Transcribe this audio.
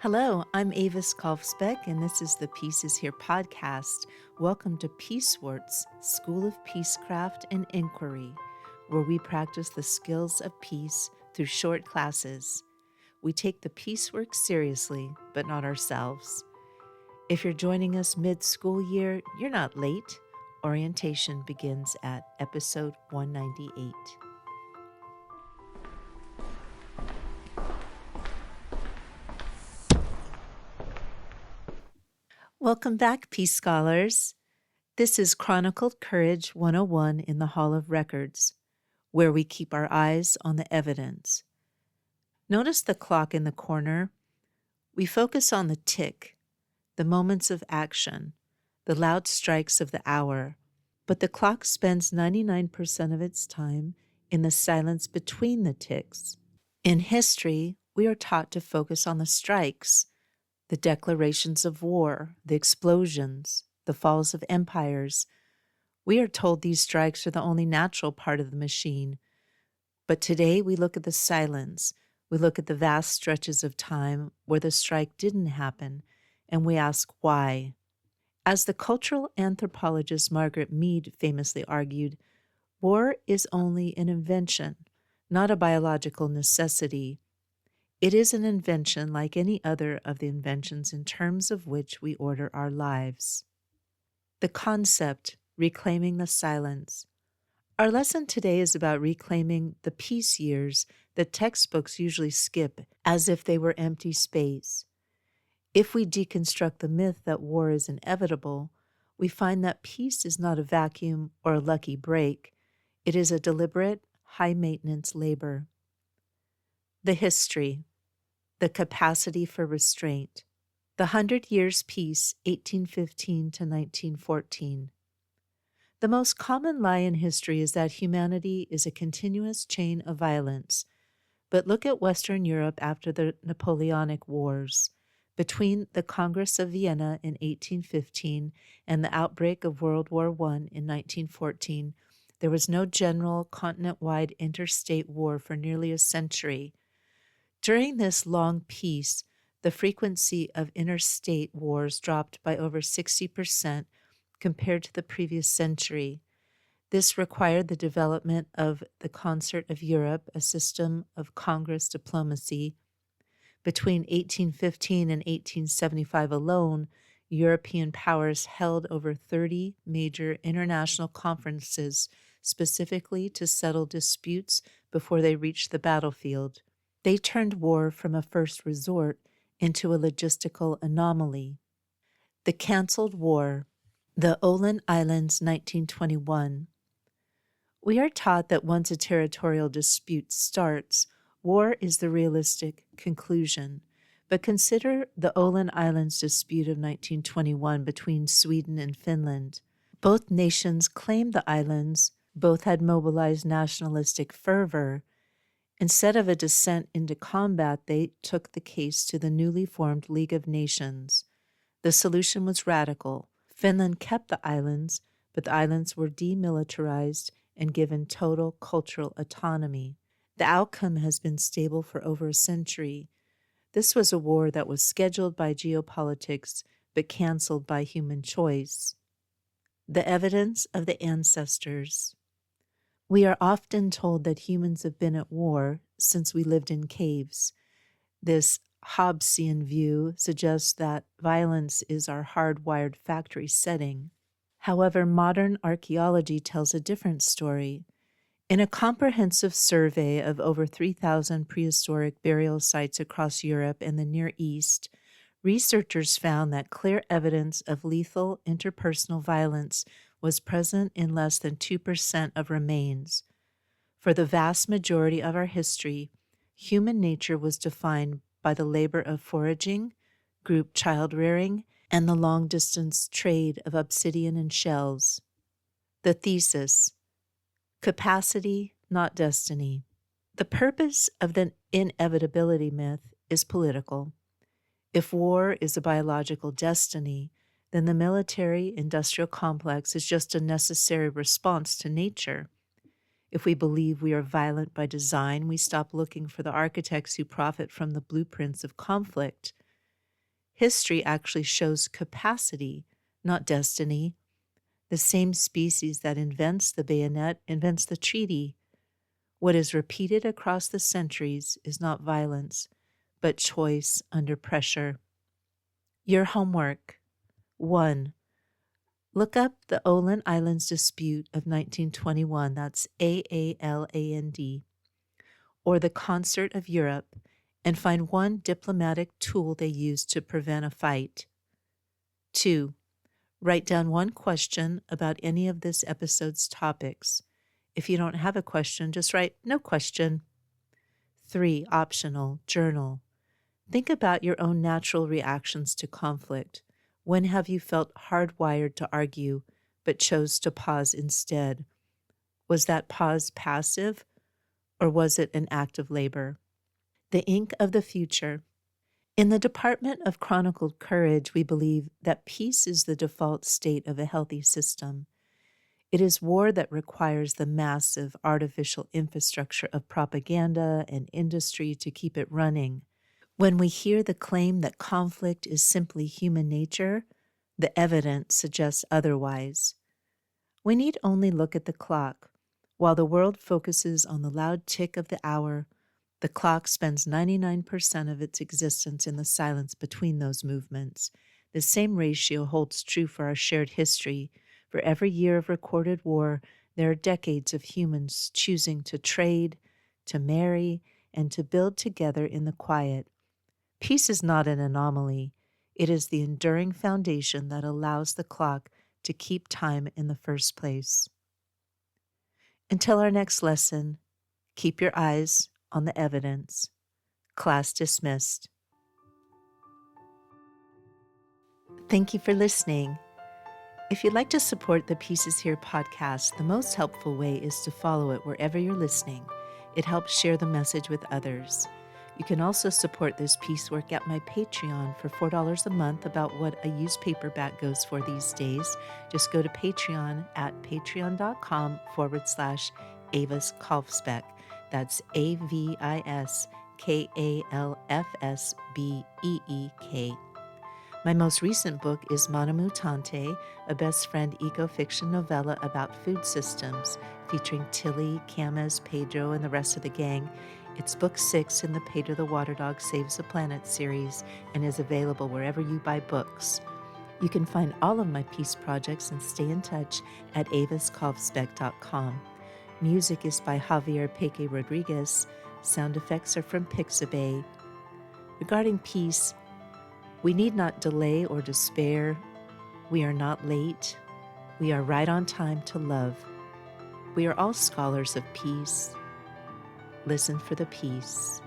Hello, I'm Avis Kalfsbeck, and this is the Peace is Here podcast. Welcome to Peacewarts, School of Peacecraft and Inquiry, where we practice the skills of peace through short classes. We take the peace work seriously, but not ourselves. If you're joining us mid-school year, you're not late. Orientation begins at episode 198. Welcome back, Peace Scholars. This is Chronicled Courage 101 in the Hall of Records, where we keep our eyes on the evidence. Notice the clock in the corner. We focus on the tick, the moments of action, the loud strikes of the hour, but the clock spends 99% of its time in the silence between the ticks. In history, we are taught to focus on the strikes, the declarations of war, the explosions, the falls of empires. We are told these strikes are the only natural part of the machine. But today we look at the silence. We look at the vast stretches of time where the strike didn't happen, and we ask why. As the cultural anthropologist Margaret Mead famously argued, war is only an invention, not a biological necessity. It is an invention like any other of the inventions in terms of which we order our lives. The concept, reclaiming the silence. Our lesson today is about reclaiming the peace years that textbooks usually skip as if they were empty space. If we deconstruct the myth that war is inevitable, we find that peace is not a vacuum or a lucky break. It is a deliberate, high-maintenance labor. The history. The capacity for restraint. The 100 Years' Peace, 1815 to 1914. The most common lie in history is that humanity is a continuous chain of violence. But look at Western Europe after the Napoleonic Wars. Between the Congress of Vienna in 1815 and the outbreak of World War I in 1914, there was no general continent-wide interstate war for nearly a century. During this long peace, the frequency of interstate wars dropped by over 60% compared to the previous century. This required the development of the Concert of Europe, a system of Congress diplomacy. Between 1815 and 1875 alone, European powers held over 30 major international conferences specifically to settle disputes before they reached the battlefield. They turned war from a first resort into a logistical anomaly. The canceled war, the Aaland Islands 1921. We are taught that once a territorial dispute starts, war is the realistic conclusion. But consider the Aaland Islands Dispute of 1921 between Sweden and Finland. Both nations claimed the islands, both had mobilized nationalistic fervor. Instead of a descent into combat, they took the case to the newly formed League of Nations. The solution was radical. Finland kept the islands, but the islands were demilitarized and given total cultural autonomy. The outcome has been stable for over a century. This was a war that was scheduled by geopolitics, but canceled by human choice. The evidence of the ancestors. We are often told that humans have been at war since we lived in caves. This Hobbesian view suggests that violence is our hardwired factory setting. However, modern archaeology tells a different story. In a comprehensive survey of over 3,000 prehistoric burial sites across Europe and the Near East, researchers found that clear evidence of lethal interpersonal violence was present in less than 2% of remains. For the vast majority of our history, human nature was defined by the labor of foraging, group child-rearing, and the long-distance trade of obsidian and shells. The thesis: capacity, not destiny. The purpose of the inevitability myth is political. If war is a biological destiny, then the military-industrial complex is just a necessary response to nature. If we believe we are violent by design, we stop looking for the architects who profit from the blueprints of conflict. History actually shows capacity, not destiny. The same species that invents the bayonet invents the treaty. What is repeated across the centuries is not violence, but choice under pressure. Your homework. 1. Look up the Aaland Islands Dispute of 1921, that's Aaland, or the Concert of Europe, and find one diplomatic tool they used to prevent a fight. 2. Write down one question about any of this episode's topics. If you don't have a question, just write no question. 3. Optional, journal. Think about your own natural reactions to conflict. When have you felt hardwired to argue, but chose to pause instead? Was that pause passive, or was it an act of labor? The ink of the future. In the Department of Chronicled Courage, we believe that peace is the default state of a healthy system. It is war that requires the massive artificial infrastructure of propaganda and industry to keep it running. When we hear the claim that conflict is simply human nature, the evidence suggests otherwise. We need only look at the clock. While the world focuses on the loud tick of the hour, the clock spends 99% of its existence in the silence between those movements. The same ratio holds true for our shared history. For every year of recorded war, there are decades of humans choosing to trade, to marry, and to build together in the quiet. Peace is not an anomaly. It is the enduring foundation that allows the clock to keep time in the first place. Until our next lesson, keep your eyes on the evidence. Class dismissed. Thank you for listening. If you'd like to support the Pieces Here podcast, the most helpful way is to follow it wherever you're listening. It helps share the message with others. You can also support this piecework at my Patreon for $4 a month, about what a used paperback goes for these days. Just go to Patreon at patreon.com/Avis Kalfsbeck. That's AVISKALFSBEEK. My most recent book is Mana Mutante, a best friend eco-fiction novella about food systems, featuring Tilly, Camas, Pedro, and the rest of the gang. It's book 6 in the Pedro the Water Dog Saves the Planet series and is available wherever you buy books. You can find all of my peace projects and stay in touch at aviskalfsbeck.com. Music is by Javier Peque Rodriguez. Sound effects are from Pixabay. Regarding peace, we need not delay or despair. We are not late. We are right on time to love. We are all scholars of peace. Listen for the peace.